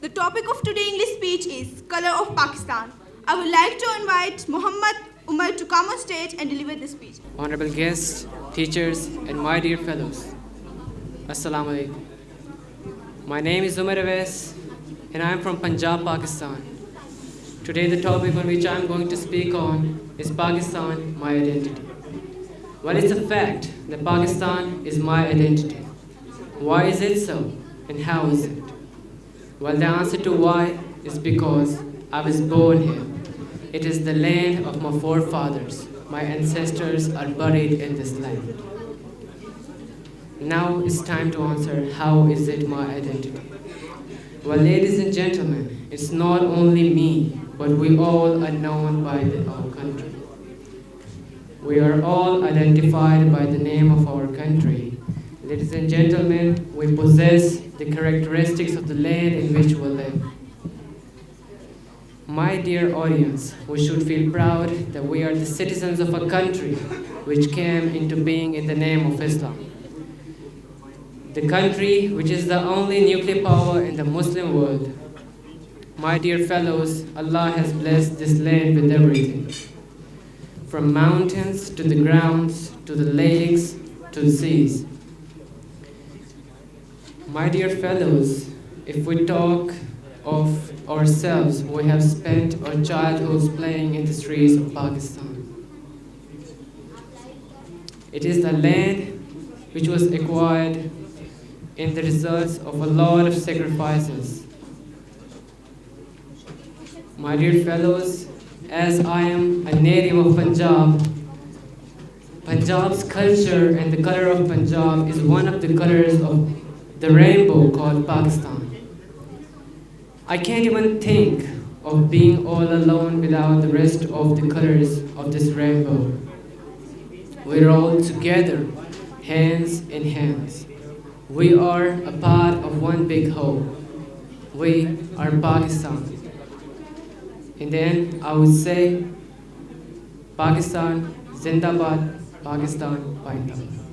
The topic of today's English speech is Color of Pakistan. I would like to invite Muhammad Umer to come on stage and deliver the speech. Honorable guests, teachers, and my dear fellows, Assalamu alaikum. My name is Umer and I am from Punjab, Pakistan. Today the topic on which I am going to speak on is Pakistan, my identity. Well, it's a fact that Pakistan is my identity. Why is it so, and how is it? Well, the answer to why is because I was born here. It is the land of my forefathers. My ancestors are buried in this land. Now it's time to answer, how is it my identity? Well, ladies and gentlemen, it's not only me, but we all are known by our country. We are all identified by the name of our country. Ladies and gentlemen, we possess the characteristics of the land in which we live. My dear audience, we should feel proud that we are the citizens of a country which came into being in the name of Islam. The country which is the only nuclear power in the Muslim world. My dear fellows, Allah has blessed this land with everything. From mountains to the grounds, to the lakes, to the seas. My dear fellows, if we talk of ourselves, we have spent our childhoods playing in the streets of Pakistan. It is the land which was acquired in the results of a lot of sacrifices. My dear fellows, as I am a native of Punjab, Punjab's culture and the color of Punjab is one of the colors of the rainbow called Pakistan. I can't even think of being all alone without the rest of the colors of this rainbow. We're all together, hands in hands. We are a part of one big whole. We are Pakistan. And then I would say, Pakistan, Zindabad, Pakistan, Paindabad.